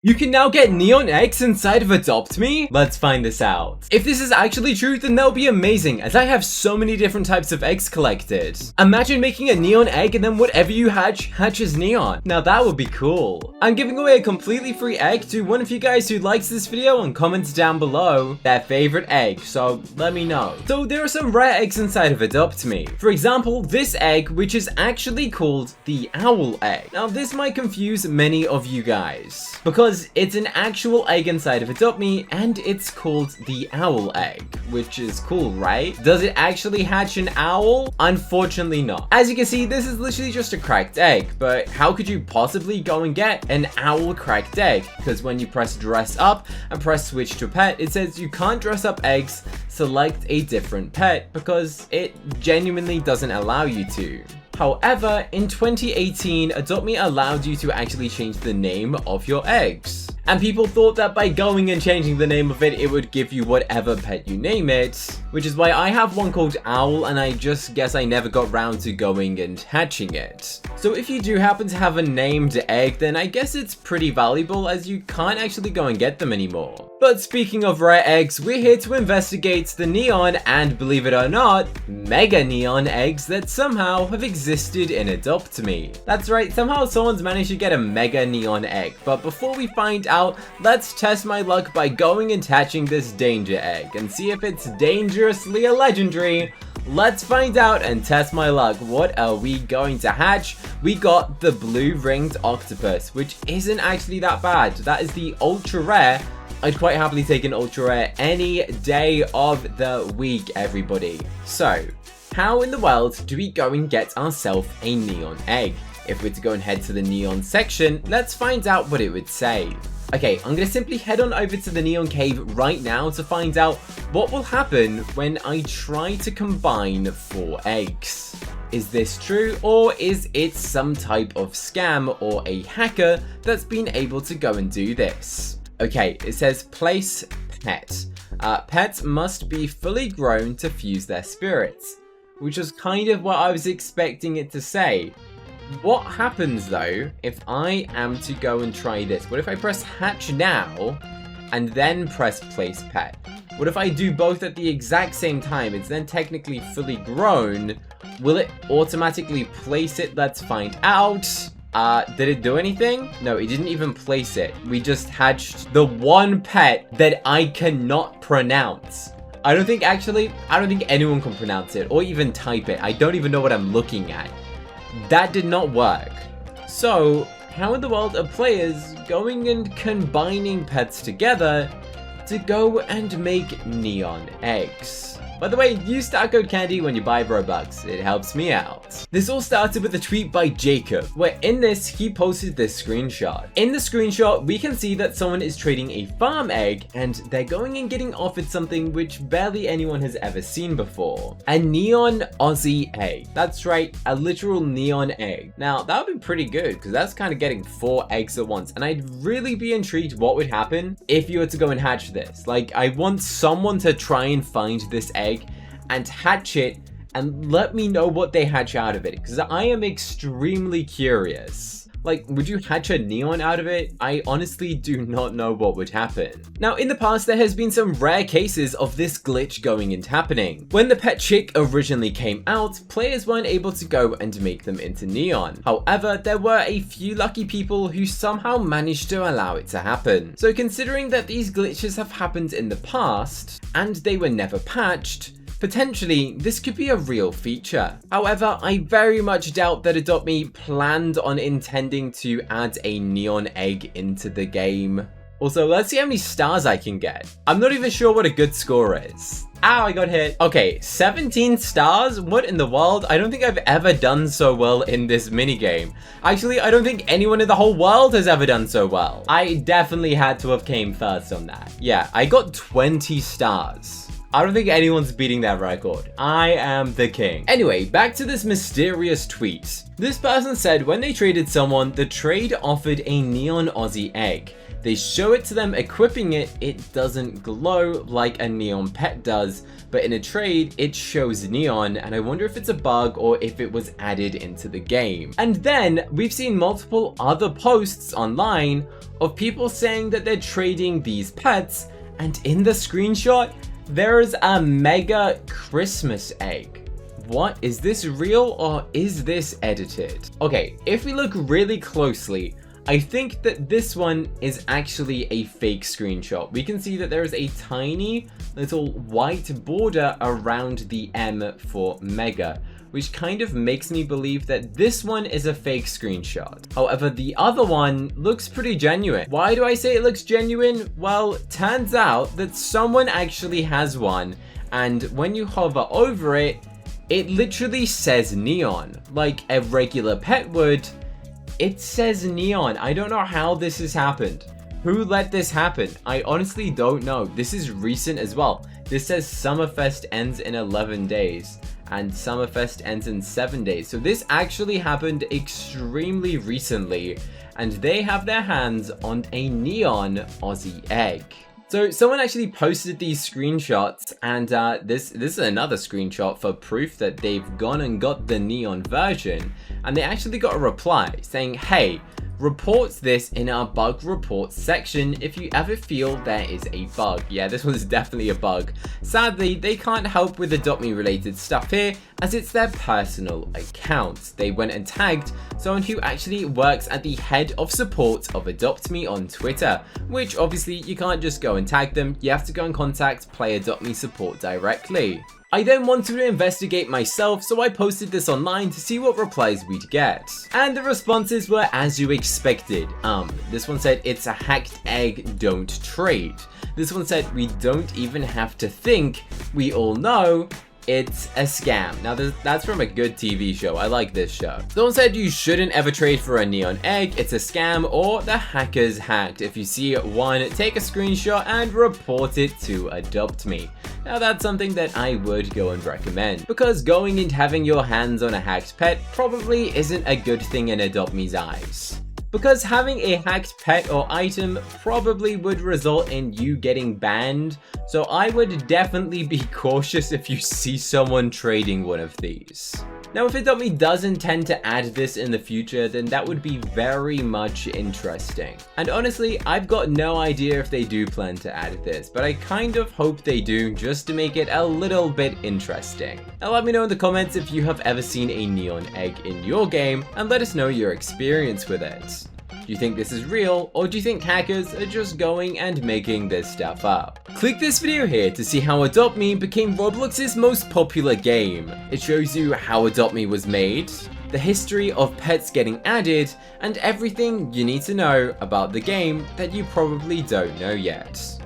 You can now get neon eggs inside of Adopt Me? Let's find this out. If this is actually true, then that'll be amazing, as I have so many different types of eggs collected. Imagine making a neon egg and then whatever you hatches neon. Now that would be cool. I'm giving away a completely free egg to one of you guys who likes this video and comments down below their favorite egg, so let me know. So there are some rare eggs inside of Adopt Me. For example, this egg, which is actually called the owl egg. Now this might confuse many of you guys, because it's an actual egg inside of Adopt Me, and it's called the owl egg, which is cool, right? Does it actually hatch an owl? Unfortunately not. As you can see, this is literally just a cracked egg, but how could you possibly go and get an owl cracked egg? Because when you press dress up and press switch to pet, it says you can't dress up eggs, select a different pet, because it genuinely doesn't allow you to. However, in 2018, Adopt Me allowed you to actually change the name of your eggs. And people thought that by going and changing the name of it, it would give you whatever pet you name it. Which is why I have one called Owl, and I just guess I never got round to going and hatching it. So if you do happen to have a named egg, then I guess it's pretty valuable, as you can't actually go and get them anymore. But speaking of rare eggs, we're here to investigate the neon and, believe it or not, mega neon eggs that somehow have existed in Adopt Me. That's right, somehow someone's managed to get a mega neon egg. But before we find out, let's test my luck by going and hatching this danger egg and see if it's dangerously a legendary. Let's find out and test my luck. What are we going to hatch? We got the blue ringed octopus, which isn't actually that bad. That is the ultra rare. I'd quite happily take an ultra rare any day of the week, everybody. So, how in the world do we go and get ourselves a neon egg? If we're to go and head to the neon section, let's find out what it would say. Okay, I'm going to simply head on over to the neon cave right now to find out what will happen when I try to combine 4 eggs. Is this true, or is it some type of scam or a hacker that's been able to go and do this? Okay, it says place pet. Pets must be fully grown to fuse their spirits, which was kind of what I was expecting it to say. What happens though if I am to go and try this? What if I press hatch now and then press place pet? What if I do both at the exact same time? It's then technically fully grown. Will it automatically place it? Let's find out. Did it do anything? No, it didn't even place it. We just hatched the one pet that I cannot pronounce. I don't think anyone can pronounce it or even type it. I don't even know what I'm looking at. That did not work. So, how in the world are players going and combining pets together to go and make neon eggs? By the way, use star code candy when you buy Robux, it helps me out. This all started with a tweet by Jacob, where in this, he posted this screenshot. In the screenshot, we can see that someone is trading a farm egg, and they're going and getting offered something which barely anyone has ever seen before. A neon Aussie egg. That's right, a literal neon egg. Now, that would be pretty good, because that's kind of getting 4 eggs at once, and I'd really be intrigued what would happen if you were to go and hatch this. Like, I want someone to try and find this egg and hatch it and let me know what they hatch out of it, because I am extremely curious. Like, would you hatch a neon out of it? I honestly do not know what would happen. Now, in the past, there has been some rare cases of this glitch going and happening. When the pet chick originally came out, players weren't able to go and make them into neon. However, there were a few lucky people who somehow managed to allow it to happen. So considering that these glitches have happened in the past, and they were never patched, potentially, this could be a real feature. However, I very much doubt that Adopt Me planned on intending to add a neon egg into the game. Also, let's see how many stars I can get. I'm not even sure what a good score is. Ow, I got hit. Okay, 17 stars? What in the world? I don't think I've ever done so well in this minigame. Actually, I don't think anyone in the whole world has ever done so well. I definitely had to have came first on that. Yeah, I got 20 stars. I don't think anyone's beating that record. I am the king. Anyway, back to this mysterious tweet. This person said when they traded someone, the trade offered a neon Aussie egg. They show it to them equipping it, it doesn't glow like a neon pet does, but in a trade, it shows neon, and I wonder if it's a bug or if it was added into the game. And then we've seen multiple other posts online of people saying that they're trading these pets, and in the screenshot, there's a mega Christmas egg. What? Is this real or is this edited? Okay, if we look really closely, I think that this one is actually a fake screenshot. We can see that there is a tiny little white border around the M for mega, which kind of makes me believe that this one is a fake screenshot. However, the other one looks pretty genuine. Why do I say it looks genuine? Well, turns out that someone actually has one, and when you hover over it, it literally says neon, like a regular pet would. It says neon. I don't know how this has happened. Who let this happen? I honestly don't know. This is recent as well. This says Summerfest ends in 11 days and Summerfest ends in 7 days. So this actually happened extremely recently, and they have their hands on a neon Aussie egg. So someone actually posted these screenshots, and this is another screenshot for proof that they've gone and got the neon version, and they actually got a reply saying, hey, report this in our bug reports section if you ever feel there is a bug. Yeah, this was definitely a bug. Sadly, they can't help with Adopt Me related stuff here, as it's their personal account. They went and tagged someone who actually works at the head of support of Adopt Me on Twitter, which obviously you can't just go and tag them, you have to go and contact Play Adopt Me support directly. I then wanted to investigate myself, so I posted this online to see what replies we'd get. And the responses were as you expected. This one said, it's a hacked egg, don't trade. This one said, we don't even have to think, we all know it's a scam. Now that's from a good TV show. I like this show. Someone said you shouldn't ever trade for a neon egg, it's a scam, or the hackers hacked. If you see one, take a screenshot and report it to Adopt Me. Now that's something that I would go and recommend, because going and having your hands on a hacked pet probably isn't a good thing in Adopt Me's eyes. Because having a hacked pet or item probably would result in you getting banned, so I would definitely be cautious if you see someone trading one of these. Now, if Adopt Me does intend to add this in the future, then that would be very much interesting. And honestly, I've got no idea if they do plan to add this, but I kind of hope they do, just to make it a little bit interesting. Now let me know in the comments if you have ever seen a neon egg in your game, and let us know your experience with it. Do you think this is real, or do you think hackers are just going and making this stuff up? Click this video here to see how Adopt Me became Roblox's most popular game. It shows you how Adopt Me was made, the history of pets getting added, and everything you need to know about the game that you probably don't know yet.